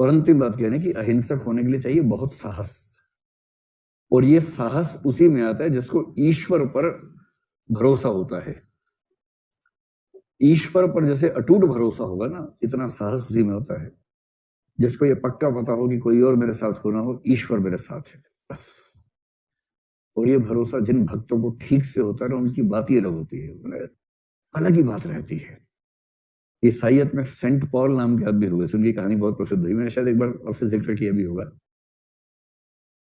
और अंतिम बात कहने की अहिंसक होने के लिए चाहिए बहुत साहस, और ये साहस उसी में आता है जिसको ईश्वर पर भरोसा होता है। ईश्वर पर जैसे अटूट भरोसा होगा ना, इतना साहस उसी में होता है जिसको ये पक्का पता हो कि कोई और मेरे साथ होना हो, ईश्वर मेरे साथ है बस। और ये भरोसा जिन भक्तों को ठीक से होता है ना, उनकी बात ही अलग होती है, अलग ही बात रहती है। ईसाइयत में सेंट पॉल नाम के आदमी हुए, उनकी कहानी बहुत प्रसिद्ध हुई, मैंने शायद एक बार आपसे जिक्र किया भी होगा।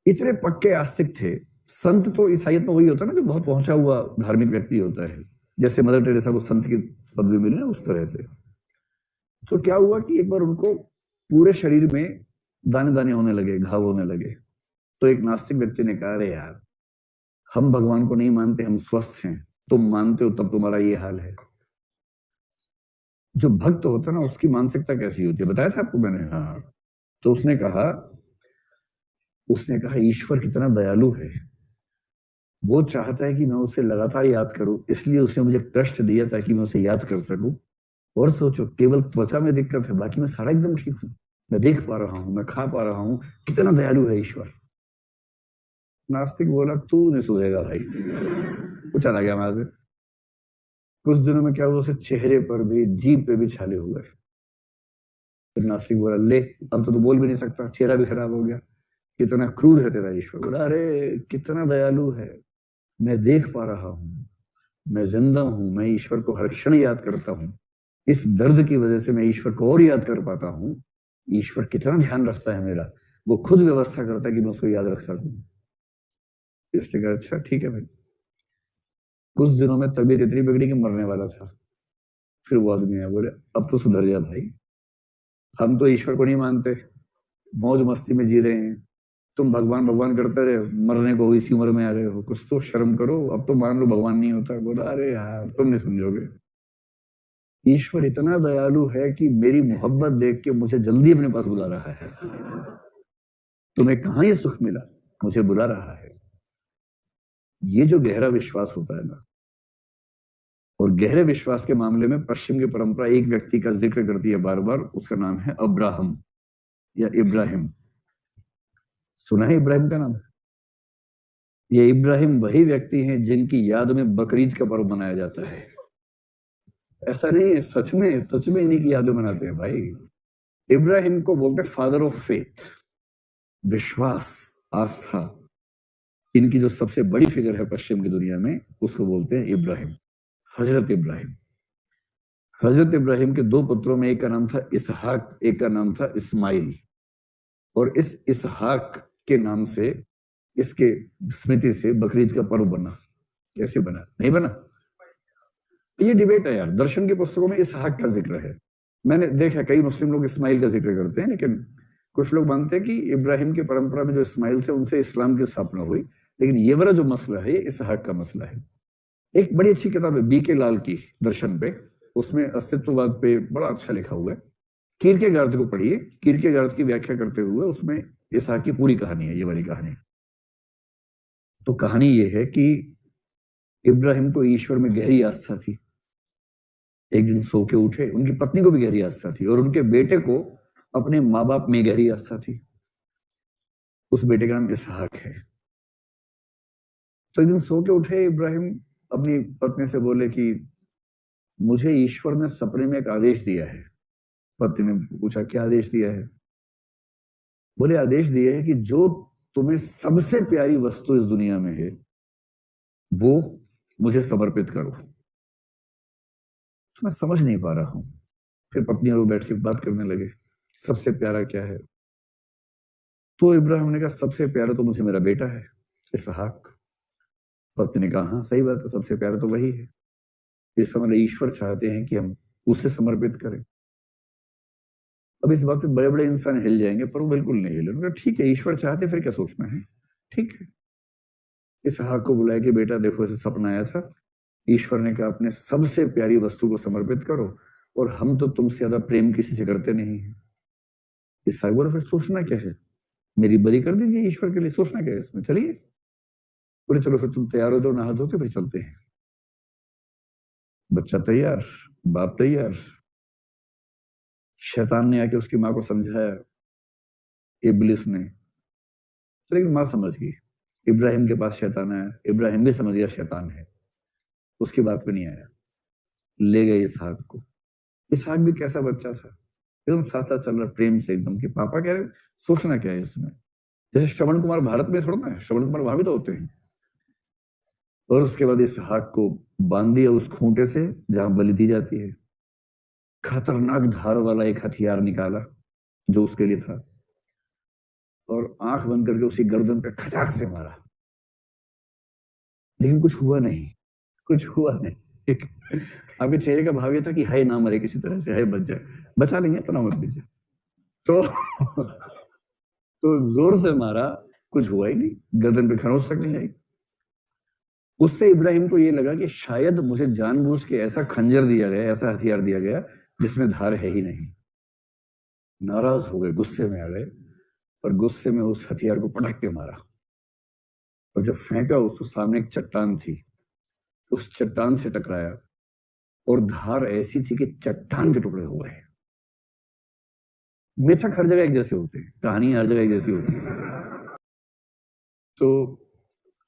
इतने पक्के आस्तिक थे। संत तो ईसाइयत में वही होता है ना जो बहुत पहुंचा हुआ धार्मिक व्यक्ति होता है, जैसे मदर टेरेसा को संत की पदवी मिली ना, उस तरह से। तो क्या हुआ कि एक बार उनको पूरे शरीर में दाने दाने होने लगे, घाव होने लगे। तो एक नास्तिक व्यक्ति ने कहा, अरे यार, हम भगवान को नहीं मानते, हम स्वस्थ हैं, तुम मानते हो तब तुम्हारा ये हाल है। जो भक्त होता है ना, उसकी मानसिकता कैसी होती है बताया था आपको मैंने। हाँ, तो उसने कहा ईश्वर कितना दयालु है, वो चाहता है कि मैं उसे लगातार याद करूं, इसलिए उसने मुझे कष्ट दिया ताकि मैं उसे याद कर सकूं। और सोचो, केवल त्वचा में दिक्कत है, बाकी मैं सारा एकदम ठीक हूं, मैं देख पा रहा हूं, मैं खा पा रहा हूं, कितना दयालु है ईश्वर। नास्तिक बोला, तू नहीं सुधरेगा भाई, वो चला गया वहां से। कुछ दिनों में क्या हुआ, उसे चेहरे पर भी, जीभ पे भी छाले हुए। फिर नास्तिक बोला, ले, अब तो तू बोल भी नहीं सकता, चेहरा भी खराब हो गया, कितना क्रूर है तेरा ईश्वर। बोला, अरे कितना दयालु है, मैं देख पा रहा हूं, मैं जिंदा हूं, मैं ईश्वर को हर क्षण याद करता हूं, इस दर्द की वजह से मैं ईश्वर को और याद कर पाता हूं। ईश्वर कितना ध्यान रखता है मेरा, वो खुद व्यवस्था करता है कि मैं उसको याद रख सकूं। इसलिए कहा, अच्छा ठीक है भाई। कुछ दिनों में तबीयत इतनी बिगड़ी कि मरने वाला था। फिर वो आदमी आया, बोले, अब तो सुधर जा भाई, हम तो ईश्वर को नहीं मानते, मौज मस्ती में जी रहे हैं, तुम भगवान भगवान करते रहे, मरने को इसी उम्र में आ रहे हो, कुछ तो शर्म करो, अब तो मान लो भगवान नहीं होता। बोला, अरे यार, तुम नहीं समझोगे, ईश्वर इतना दयालु है कि मेरी मोहब्बत देख के मुझे जल्दी अपने पास बुला रहा है। तुम्हें कहां ये सुख मिला, मुझे बुला रहा है। ये जो गहरा विश्वास होता है ना, और गहरे विश्वास के मामले में पश्चिम की परंपरा एक व्यक्ति का जिक्र करती है बार बार, उसका नाम है अब्राहम या इब्राहिम। सुना है इब्राहिम का नाम? ये इब्राहिम वही व्यक्ति हैं जिनकी याद में बकरीद का पर्व मनाया जाता है। ऐसा नहीं है, सच में इन्हीं की यादें मनाते हैं भाई। इब्राहिम को बोलते हैं फादर ऑफ फेथ, विश्वास, आस्था। इनकी जो सबसे बड़ी फिगर है पश्चिम की दुनिया में, उसको बोलते हैं इब्राहिम, हजरत इब्राहिम। हजरत इब्राहिम के दो पुत्रों में एक का नाम था इसहाक, एक का नाम था इस्माइल। और इस इसहाक के नाम से, इसके स्मृति से बकरीद का पर्व बना। कैसे बना? नहीं बना, ये डिबेट है यार। दर्शन की पुस्तकों में इसहाक का जिक्र है, मैंने देखा कई मुस्लिम लोग इस्माइल का जिक्र करते हैं, लेकिन कुछ लोग मानते हैं कि इब्राहिम की परंपरा में जो इस्माइल थे उनसे इस्लाम की स्थापना हुई। लेकिन ये वाला जो मसला है, ये इसहाक का मसला है। एक बड़ी अच्छी किताब है बी के लाल की, दर्शन पे, उसमें अस्तित्ववाद पे बड़ा अच्छा लिखा हुआ है। कीरकेगार्द को पढ़िए, कीरकेगार्द की व्याख्या करते हुए उसमें इसहाक की पूरी कहानी है, ये वाली कहानी। तो कहानी ये है कि इब्राहिम को ईश्वर में गहरी आस्था थी। एक दिन सो के उठे, उनकी पत्नी को भी गहरी आस्था थी, और उनके बेटे को अपने माँ बाप में गहरी आस्था थी। उस बेटे का नाम इसहाक है। तो एक दिन सो के उठे इब्राहिम, अपनी पत्नी से बोले कि मुझे ईश्वर ने सपने में एक आदेश दिया है। पत्नी ने पूछा, क्या आदेश दिया है? बोले, आदेश दिया है कि जो तुम्हें सबसे प्यारी वस्तु इस दुनिया में है, वो मुझे समर्पित करो। तो मैं समझ नहीं पा रहा हूं। फिर पत्नी और वो बैठ के बात करने लगे, सबसे प्यारा क्या है? तो इब्राहिम ने कहा, सबसे प्यारा तो मुझे मेरा बेटा है, इसहाक। पत्नी ने कहा, हाँ सही बात है, सबसे प्यारा तो वही है। इस समय ईश्वर चाहते हैं कि हम उसे समर्पित करें। अब इस बात पे बड़े बड़े इंसान हिल जाएंगे, पर वो बिल्कुल नहीं हिले। उन्होंने कहा, ठीक है, ईश्वर चाहते, फिर क्या सोचना है, ठीक है। इसहाक को बुलाया कि बेटा देखो, ऐसे सपना आया था, ईश्वर ने कहा अपने सबसे प्यारी वस्तु को समर्पित करो, और हम तो तुमसे ज्यादा प्रेम किसी से करते नहीं है। इसहाक बोला, फिर सोचना क्या है, मेरी बलि कर दीजिए ईश्वर के लिए, सोचना क्या है इसमें, चलिए। बोले, चलो फिर तुम तैयार हो जाओ, नहा धो के फिर चलते हैं। बच्चा तैयार, बाप तैयार। शैतान ने आके उसकी माँ को समझाया, इब्लिस ने, लेकिन माँ समझ गई इब्राहिम के पास शैतान है, इब्राहिम भी समझ गया शैतान है, उसकी बात पे नहीं आया, ले गए इसहाक को। इसहाक भी कैसा बच्चा था, एकदम साथ साथ चल रहा प्रेम से एकदम, कि पापा कह रहे सोचना क्या है इसमें, जैसे श्रवण कुमार भारत में थोड़ा ना है, श्रवण कुमार वहां भी तो होते हैं। और उसके बाद इसहाक को बांध दिया उस खूंटे से जहां बलि दी जाती है, खतरनाक धार वाला एक हथियार निकाला जो उसके लिए था, और आंख बंद करके उसी गर्दन पे खचाक से मारा, लेकिन कुछ हुआ नहीं, कुछ हुआ नहीं। आपके चेहरे का भाव ये था कि हाय ना मरे किसी तरह से, हाय बच जाए, बचा लेंगे तो ना मत दीजिए। तो तो जोर से मारा, कुछ हुआ ही नहीं, गर्दन पे खरोंच तक नहीं आई। उससे इब्राहिम को ये लगा कि शायद मुझे जानबूझ के ऐसा खंजर दिया गया, ऐसा हथियार दिया गया जिसमें धार है ही नहीं। नाराज हो गए, गुस्से में आ गए, और गुस्से में उस हथियार को पटक के मारा, और जब फेंका उसको सामने एक चट्टान थी, उस चट्टान से टकराया, और धार ऐसी थी कि चट्टान के टुकड़े हो गए। मिथक हर जगह एक जैसे होते हैं, कहानी हर जगह एक जैसी होती है। तो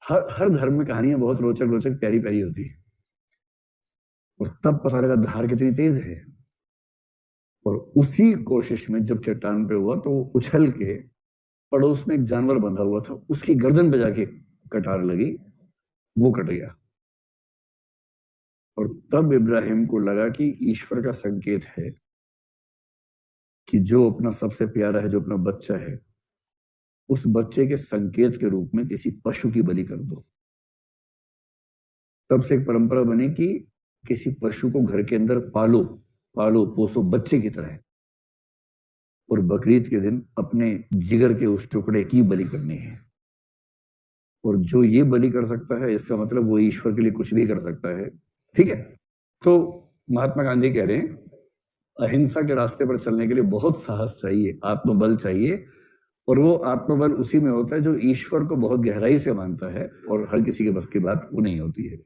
हर धर्म में कहानियां बहुत रोचक रोचक प्यारी प्यारी होती है। और तब पता लगा धार कितनी तेज है, और उसी कोशिश में जब चट्टान पे हुआ तो वो उछल के पड़ोस में एक जानवर बंधा हुआ था, उसकी गर्दन पे जाके कटार लगी, वो कट गया। और तब इब्राहिम को लगा कि ईश्वर का संकेत है कि जो अपना सबसे प्यारा है, जो अपना बच्चा है, उस बच्चे के संकेत के रूप में किसी पशु की बलि कर दो। तब से एक परंपरा बनी कि किसी पशु को घर के अंदर पालो पालो पोसो बच्चे की तरह, और बकरीद के दिन अपने जिगर के उस टुकड़े की बलि करनी है। और जो ये बलि कर सकता है, इसका मतलब वो ईश्वर के लिए कुछ भी कर सकता है। ठीक है, तो महात्मा गांधी कह रहे हैं अहिंसा के रास्ते पर चलने के लिए बहुत साहस चाहिए, आत्मबल चाहिए, और वो आत्मबल उसी में होता है जो ईश्वर को बहुत गहराई से मानता है, और हर किसी के बस की बात वो नहीं होती है।